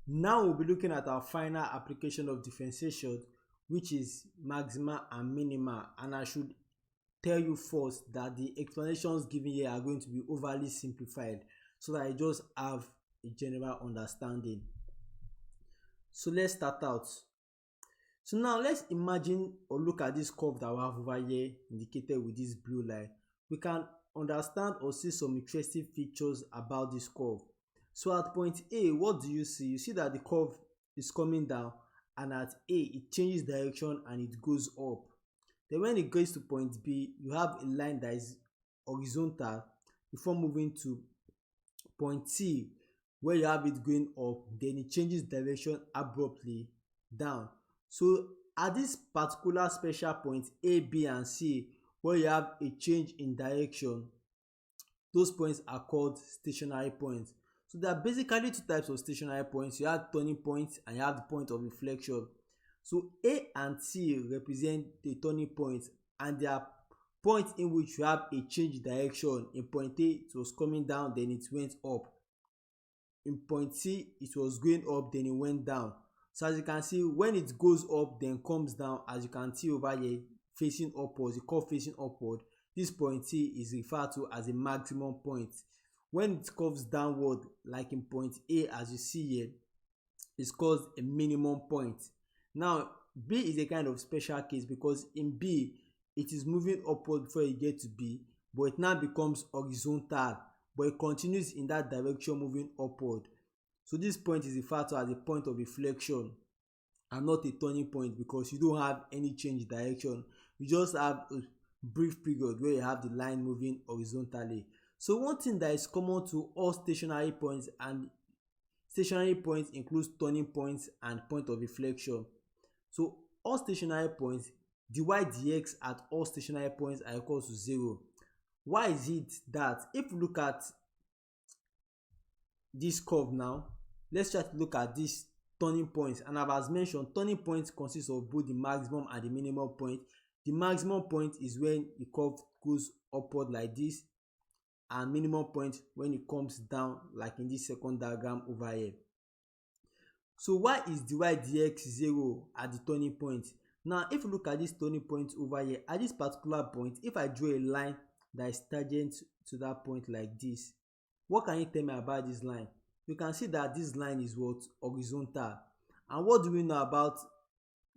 Now we'll be looking at our final application of differentiation, which is maxima and minima. And I should tell you first that the explanations given here are going to be overly simplified so that I just have a general understanding. So let's start out. So now let's imagine or look at this curve that we have over here indicated with this blue line. We can understand or see some interesting features about this curve. So at point A, what do you see? You see that the curve is coming down, and at A it changes direction and it goes up. Then when it goes to point B, you have a line that is horizontal before moving to point C where you have it going up, then it changes direction abruptly down. So at this particular special point A, B and C where you have a change in direction, those points are called stationary points. So there are basically two types of stationary points. You have turning points and you have the point of inflection. So A and C represent the turning points, and they are points in which you have a change in direction. In point A it was coming down, then it went up. In point C it was going up, then it went down. So as you can see, when it goes up then comes down, as you can see over here facing upwards, the curve facing upward, this point C is referred to as a maximum point. When it curves downward like in point A as you see here, it's called a minimum point. Now B is a kind of special case because in B it is moving upward before you get to B, but it now becomes horizontal, but it continues in that direction moving upward. So this point is referred to as a point of inflection and not a turning point, because you don't have any change in direction. You just have a brief period where you have the line moving horizontally. So one thing that is common to all stationary points, and stationary points includes turning points and point of inflection. So all stationary points, dy dx at all stationary points are equal to 0. Why is it that? If you look at this curve now, let's try to look at these turning points. And as mentioned, turning points consist of both the maximum and the minimum point. The maximum point is when the curve goes upward like this, and minimum point when it comes down like in this second diagram over here. So why is dy dx 0 at the turning point? Now if you look at this turning point over here, at this particular point, if I draw a line that is tangent to that point like this, what can you tell me about this line? You can see that this line is what? Horizontal. And what do we know about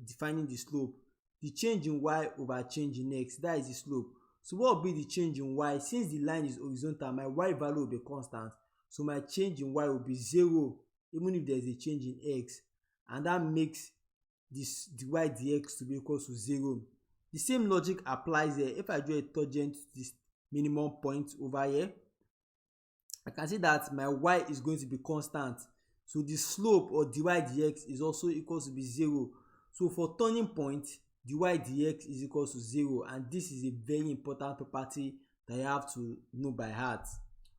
defining the slope? The change in y over change in x, that is the slope. So what will be the change in y? Since the line is horizontal, my y value will be constant, so my change in y will be 0 even if there is a change in x, and that makes this dy dx to be equal to 0. The same logic applies here. If I draw a tangent to this minimum point over here, I can see that my y is going to be constant, so the slope or dy dx is also equal to be 0. So for turning point, dy dx is equal to 0, and this is a very important property that you have to know by heart.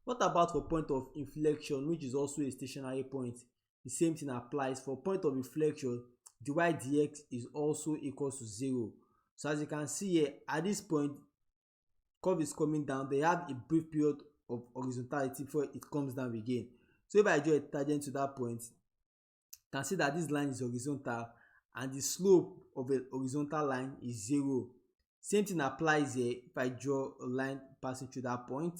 What about for point of inflection, which is also a stationary point? The same thing applies. For point of inflection, dy dx is also equal to 0. So as you can see here, at this point, curve is coming down, they have a brief period of horizontality before it comes down again. So if I draw a tangent to that point, you can see that this line is horizontal and the slope of a horizontal line is 0. Same thing applies here. If I draw a line passing through that point,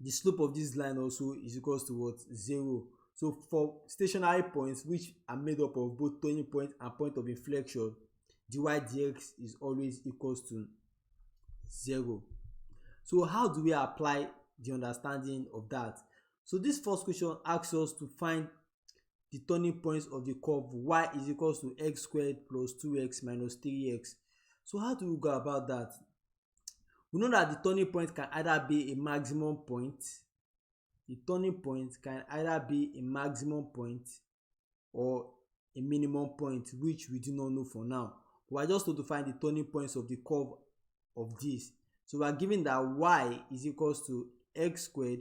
the slope of this line also is equal to what? 0. So for stationary points which are made up of both turning point and point of inflection, dy dx is always equals to 0. So how do we apply the understanding of that? So this first question asks us to find the turning points of the curve y is equals to x squared plus 2x minus 3x. So how do we go about that? We know that the turning point can either be a maximum point. The turning point can either be a maximum point or a minimum point, which we do not know for now. We are just going to find the turning points of the curve of this. So we are given that y is equals to x squared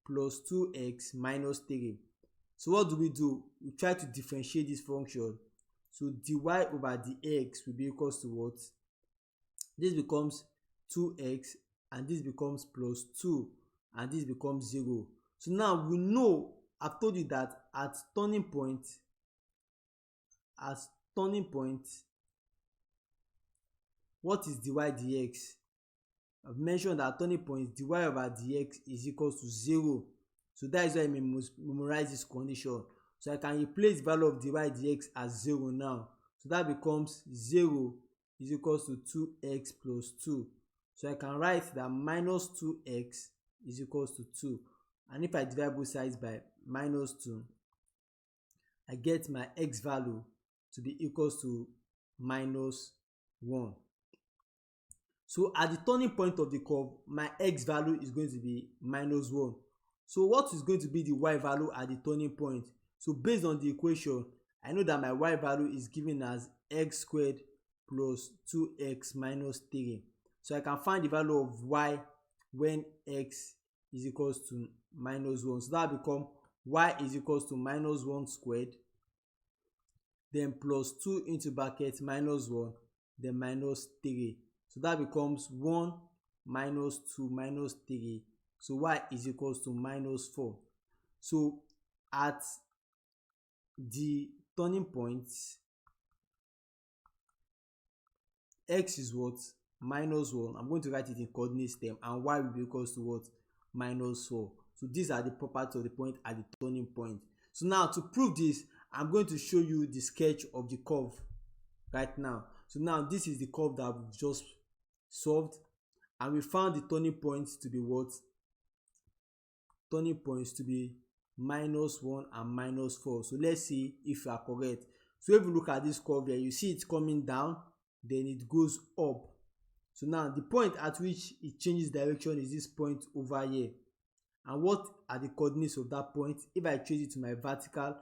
plus 2x minus 3. So what do? We try to differentiate this function. So dy over dx will be equals to what? This becomes 2x, and this becomes plus 2, and this becomes 0. So now we know I've told you that at turning point, what is dy dx? I've mentioned that at turning point dy over dx is equals to 0. So that is why I memorize this condition. So I can replace the value of dy dx as 0 now. So that becomes 0 is equals to 2x plus 2. So I can write that minus 2x is equals to 2. And if I divide both sides by minus 2, I get my x value to be equals to minus 1. So at the turning point of the curve, my x value is going to be minus 1. So what is going to be the y value at the turning point? So based on the equation, I know that my y value is given as x squared plus 2x minus 3. So I can find the value of y when x is equals to minus 1. So that become y is equals to minus 1 squared, then plus 2 into bracket minus 1, then minus 3. So that becomes 1 minus 2 minus 3. So y is equals to minus 4. So at the turning point, x is what? Minus 1. I'm going to write it in coordinate term, and y will be equals to what? Minus 4. So these are the properties of the point at the turning point. So now to prove this, I'm going to show you the sketch of the curve right now. So now this is the curve that we've just solved, and we found the turning points to be what? Turning points to be minus 1 and minus 4. So let's see if we are correct. So if you look at this curve here, you see it's coming down, then it goes up. So now the point at which it changes direction is this point over here. And what are the coordinates of that point? If I change it to my vertically,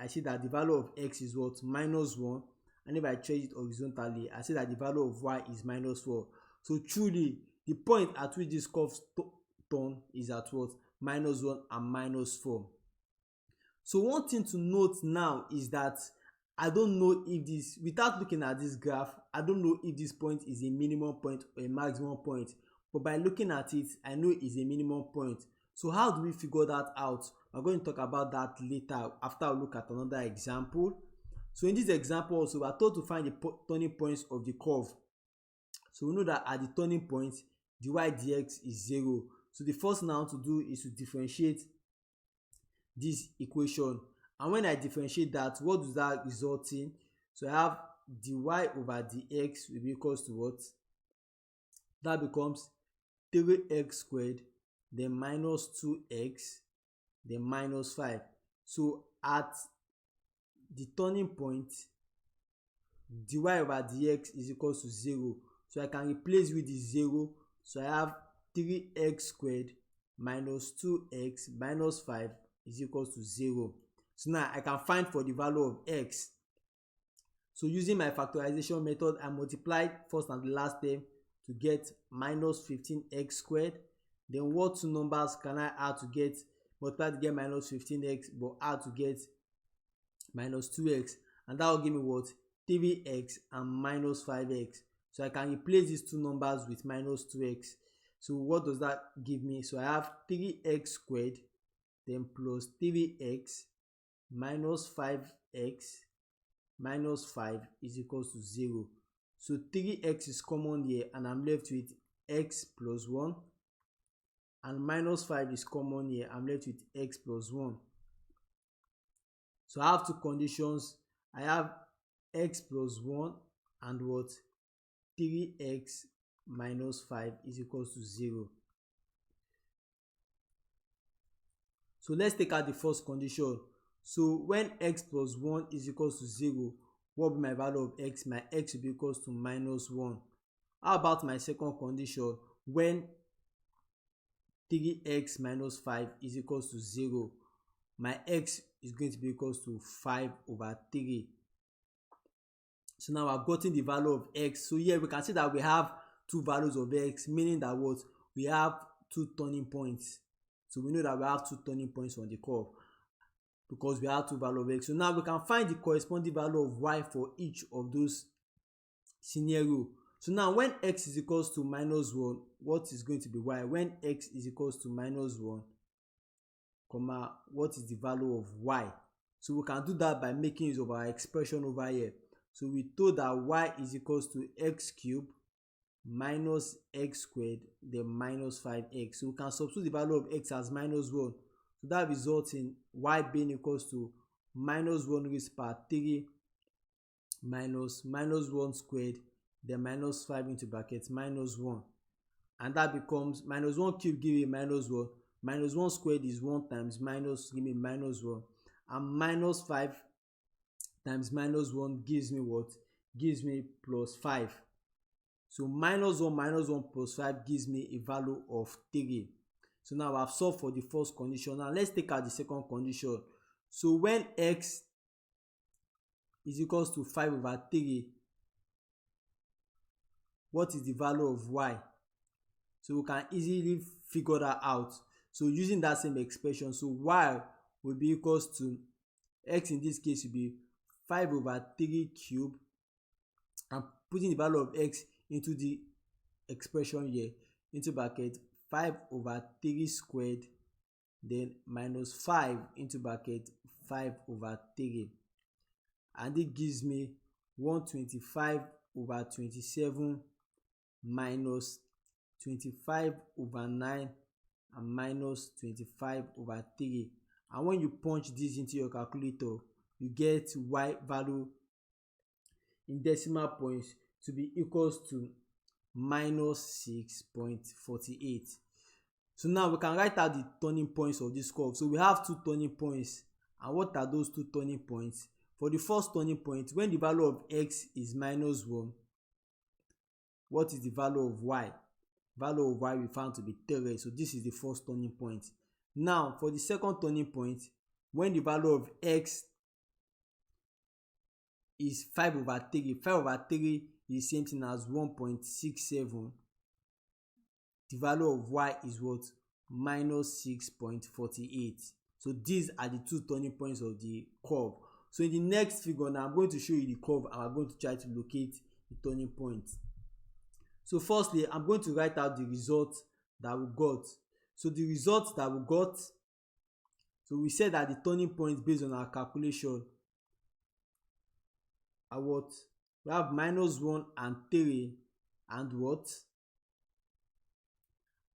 I see that the value of x is what? Minus 1. And if I change it horizontally, I see that the value of y is minus 4. So truly, the point at which this curve turn is at what? Minus 1 and minus 4. So one thing to note now is that I don't know if this, without looking at this graph, I don't know if this point is a minimum point or a maximum point. But by looking at it, I know it's a minimum point. So how do we figure that out? We're going to talk about that later after we look at another example. So in this example also, we are told to find the turning points of the curve. So we know that at the turning point, dy dx is 0. So the first thing I want to do is to differentiate this equation. And when I differentiate that, what does that result in? So I have dy over dx will be equals to what? That becomes 3x squared, then minus 2x, then minus 5. So at the turning point, dy over dx is equals to 0. So I can replace with the 0. So I have 3x squared minus 2x minus 5 is equals to 0. So now I can find for the value of x. So using my factorization method, I multiplied first and the last term to get minus 15x squared. Then what two numbers can I add to get, multiply to get minus 15x, but add to get minus 2x, and that will give me what? 3x and minus 5x. So I can replace these two numbers with minus 2x. So what does that give me? So I have 3x squared, then plus 3x minus 5x minus 5 is equals to 0. So 3x is common here, and I'm left with x plus 1. And minus 5 is common here, I'm left with x plus 1. So I have two conditions. I have x plus 1 and what? 3x minus 5 is equals to 0. So let's take out the first condition. So when x plus 1 is equals to 0, what will be my value of x? My x will be equals to minus 1. How about my second condition? When 3x minus 5 is equals to 0, my x is going to be equals to 5 over 3. So now I've gotten the value of x. So here we can see that we have two values of x, meaning that what? We have two turning points. So we know that we have two turning points on the curve because we have two values of x. So now we can find the corresponding value of y for each of those scenarios. So now when x is equals to minus 1, what is going to be y? When x is equals to minus 1, comma, what is the value of y. So we can do that by making use of our expression over here. So we told that y is equals to x cubed minus x squared then minus 5x. So we can substitute the value of x as minus 1. So that results in y being equals to minus 1 raised power 3 minus 1 squared then minus 5 into brackets minus 1. And that becomes minus 1 cubed give me minus 1. Minus 1 squared is 1 times minus give me minus 1. And minus 5 times minus 1 gives me what? Gives me plus 5. So minus 1 plus 5 gives me a value of 3. So now I've solved for the first condition. Now let's take out the second condition. So when x is equals to 5 over 3, what is the value of y? So we can easily figure that out. So using that same expression, so y will be equals to x in this case will be 5 over 3 cubed. I'm putting the value of x into the expression here into bracket 5 over 3 squared then minus 5 into bracket 5 over 3, and it gives me 125 over 27 minus 25 over 9 and minus 25 over 3. And when you punch this into your calculator, you get y value in decimal points to be equals to minus 6.48. So now we can write out the turning points of this curve. So we have two turning points. And what are those two turning points? For the first turning point, when the value of x is minus 1, what is the value of y? Value of y we found to be 3. So this is the first turning point. Now for the second turning point, when the value of x is 5 over 3, 5 over 3 is the same thing as 1.67. The value of y is what? Minus 6.48. So these are the two turning points of the curve. So in the next figure now, I'm going to show you the curve and I'm going to try to locate the turning point. So firstly, I'm going to write out the result that we got. So the results that we got, so we said that the turning points based on our calculation are what? We have minus 1 and 3 and what?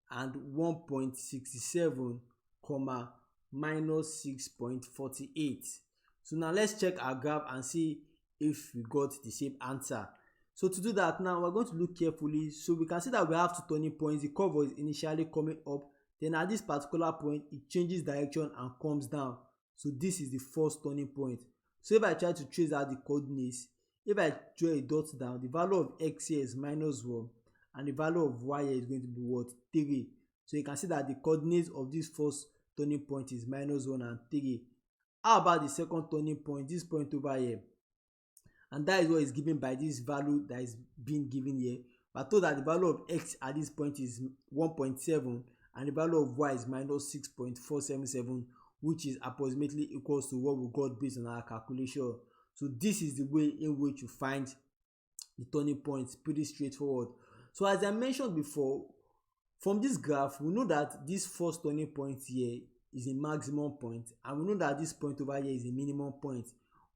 And 1.67 comma minus 6.48. So now let's check our graph and see if we got the same answer. So to do that now, we're going to look carefully. So we can see that we have two turning points. The curve was initially coming up, then at this particular point it changes direction and comes down. So this is the first turning point. So if I try to trace out the coordinates, if I draw a dot down, the value of x here is minus 1 and the value of y here is going to be what? 3. So you can see that the coordinates of this first turning point is minus 1 and 3. How about the second turning point, this point over here? And that is what is given by this value that is being given here. We are told that the value of x at this point is 1.7 and the value of y is minus 6.477, which is approximately equals to what we got based on our calculation. So this is the way in which you find the turning points. Pretty straightforward. So as I mentioned before, from this graph we know that this first turning point here is a maximum point and we know that this point over here is a minimum point.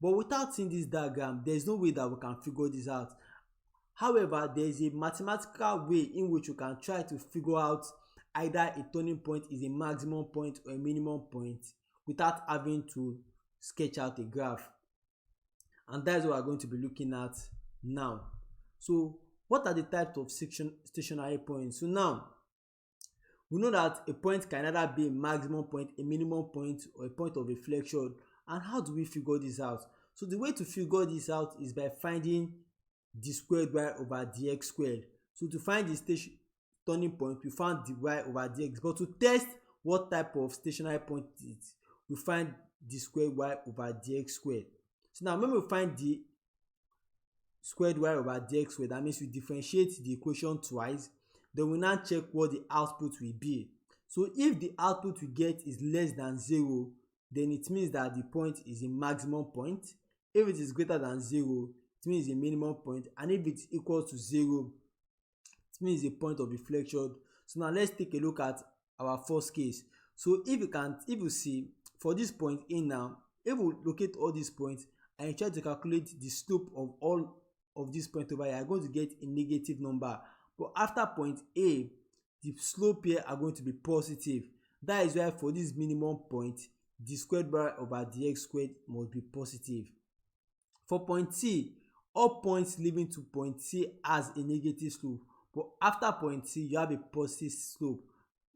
But without seeing this diagram, there is no way that we can figure this out. However, there is a mathematical way in which you can try to figure out either a turning point is a maximum point or a minimum point without having to sketch out a graph. And that is what we are going to be looking at now. So what are the types of stationary points? So now we know that a point can either be a maximum point, a minimum point, or a point of inflection. And how do we figure this out? So the way to figure this out is by finding d squared y over dx squared. So to find the turning point, we found the y over dx. But to test what type of stationary point it is, we find d squared y over dx squared. So now when we find the squared y over dx squared, that means we differentiate the equation twice. Then we now check what the output will be. So if the output we get is less than 0, then it means that the point is a maximum point. If it is greater than 0, it means a minimum point. And if it's equal to 0, it means a point of inflection. So now let's take a look at our first case. So if you see for this point A now, if we locate all these points and you try to calculate the slope of all of these points over here, you are going to get a negative number. But after point A, the slope here are going to be positive. That is why for this minimum point, the squared bar over dx squared must be positive. For point C, all points leading to point C has a negative slope, but after point C you have a positive slope,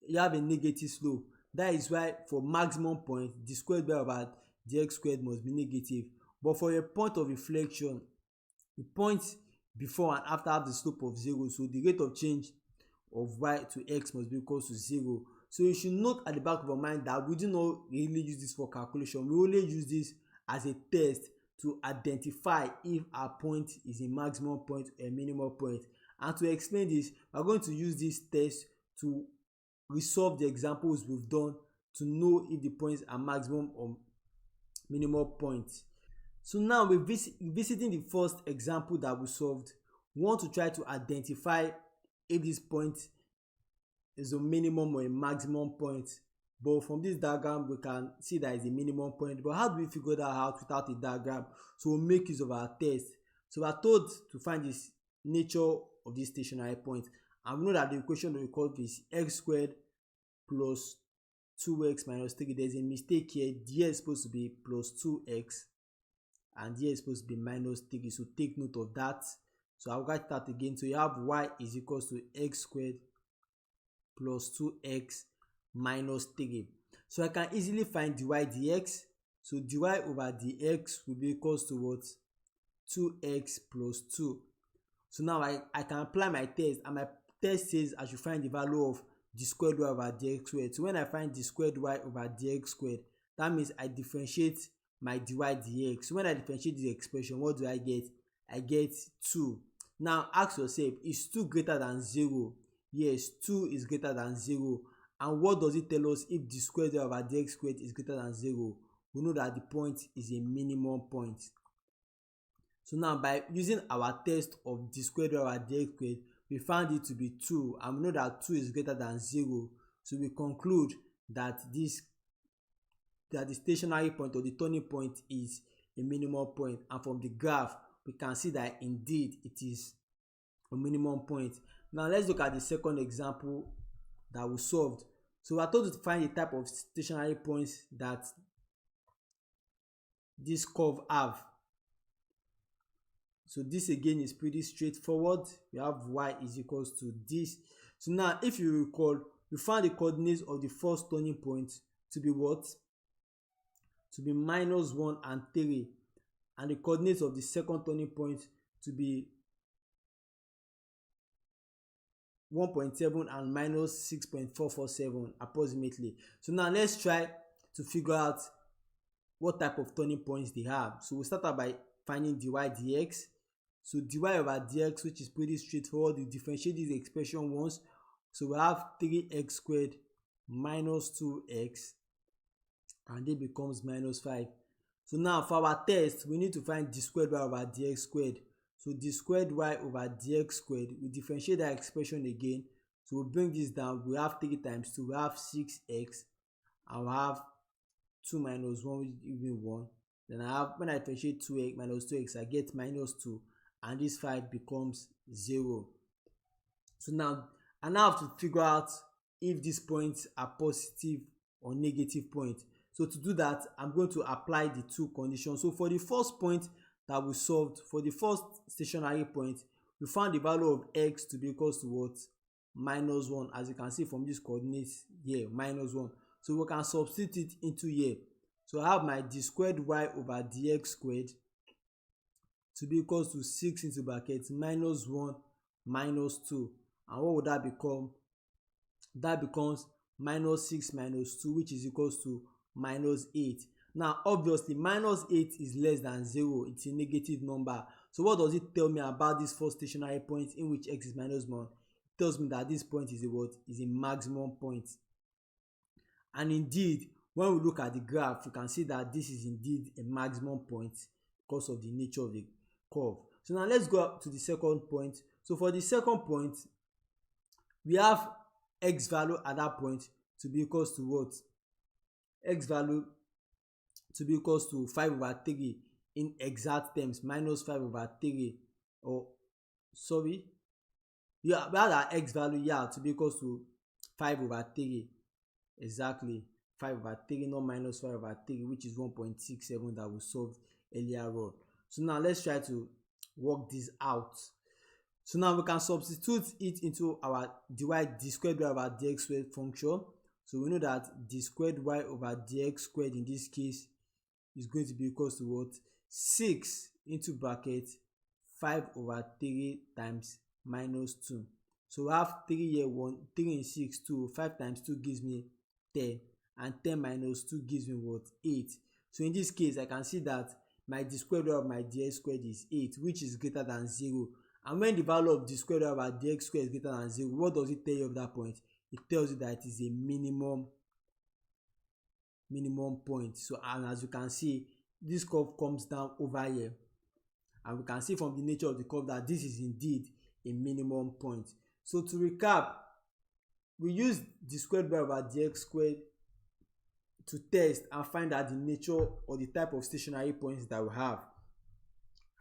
you have a negative slope. That is why for maximum point, the squared bar over dx squared must be negative. But for a point of inflection, the points before and after have the slope of 0, so the rate of change of y to x must be equal to 0. So you should note at the back of your mind that we do not really use this for calculation. We only use this as a test to identify if our point is a maximum point or a minimum point. And to explain this, we are going to use this test to resolve the examples we've done to know if the points are maximum or minimum points. So now we're visiting the first example that we solved. We want to try to identify if this point is a minimum or a maximum point. But from this diagram we can see that it's a minimum point. But how do we figure that out without a diagram? So we'll make use of our test. So we are told to find this nature of this stationary point, and we know that the equation that we call this x squared plus 2x minus 3. There's a mistake here. Here is supposed to be plus 2x and here is supposed to be minus 3. So take note of that. So I'll write that again. So you have y is equals to x squared plus 2x minus 3. So I can easily find dy dx. So dy over dx will be equals to what? 2x plus 2. So now I can apply my test, and my test says I should find the value of the squared y over dx squared. So when I find the squared y over dx squared, that means I differentiate my dy dx. So when I differentiate this expression, what do I get? I get 2. Now ask yourself, is 2 greater than 0? Yes, 2 is greater than 0. And what does it tell us if the squared y over dx squared is greater than 0? We know that the point is a minimum point. So now by using our test of the squared y over dx squared, we found it to be 2, and we know that 2 is greater than 0. So we conclude that the stationary point or the turning point is a minimum point, and from the graph we can see that indeed it is a minimum point. Now let's look at the second example that we solved. So we are told to find the type of stationary points that this curve have. So this again is pretty straightforward. We have y is equals to this. So now if you recall, we found the coordinates of the first turning point to be what? To be minus 1 and 3, and the coordinates of the second turning point to be 1.7 and minus 6.447 approximately. So now let's try to figure out what type of turning points they have. So we start out by finding dy dx. So dy over dx, which is pretty straightforward, you differentiate this expression once. So we have 3x squared minus 2x, and it becomes minus 5. So now for our test, we need to find the squared y over dx squared. So the squared y over dx squared, we differentiate that expression again. So we bring this down, we have 3 times 2, we have 6x, and we have 2 minus 1, which is even 1. Then I have, when I differentiate 2x minus 2x, I get minus 2, and this 5 becomes 0. So now I now have to figure out if these points are positive or negative points. So to do that, I'm going to apply the two conditions. So for the first point that we solved, for the first stationary point, we found the value of x to be equals to what? Minus 1, as you can see from these coordinates here, minus 1. So we can substitute it into here. So I have my d squared y over dx squared to be equals to 6 into brackets minus 1 minus 2. And what would that become? That becomes minus 6 minus 2, which is equals to minus 8. Now obviously minus 8 is less than 0. It's a negative number. So what does it tell me about this first stationary point in which x is minus 1? It tells me that this point is a what? Is a maximum point. And indeed, when we look at the graph, you can see that this is indeed a maximum point because of the nature of the curve. So now let's go up to the second point. So for the second point, we have x value at that point to be equals to what? x value to be equals to 5 over 3 in exact terms minus 5 over 3, or sorry, yeah, rather x value, yeah, to be equals to 5 over 3, exactly 5 over 3, not minus 5 over 3, which is 1.67 that we solved earlier on. So now let's try to work this out. So now we can substitute it into our d squared y over dx squared function. So we know that d squared y over dx squared in this case is going to be equals to what? 6 into bracket 5 over 3 times minus 2. So we have 3 here, 1, 3 in 6, 2, 5 times 2 gives me 10, and 10 minus 2 gives me what? 8. So in this case, I can see that my d squared root of my dx squared is 8, which is greater than 0. And when the value of d squared root of our dx squared is greater than 0, what does it tell you of that point? It tells you that it is a minimum point. So, and as you can see, this curve comes down over here, and we can see from the nature of the curve that this is indeed a minimum point. So to recap, we use d squared by over dx squared to test and find out the nature or the type of stationary points that we have.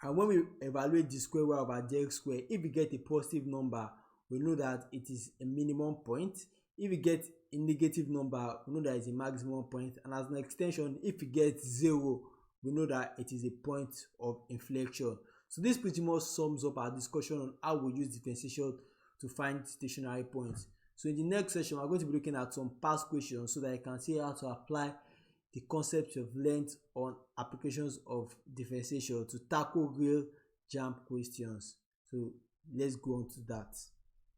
And when we evaluate d squared y over dx squared, if we get a positive number, we know that it is a minimum point. If we get a negative number, we know that it's a maximum point. And as an extension, if we get 0, we know that it is a point of inflection. So this pretty much sums up our discussion on how we use differentiation to find stationary points. So in the next session, we're going to be looking at some past questions so that you can see how to apply the concept of length on applications of differentiation to tackle real jam questions. So let's go on to that.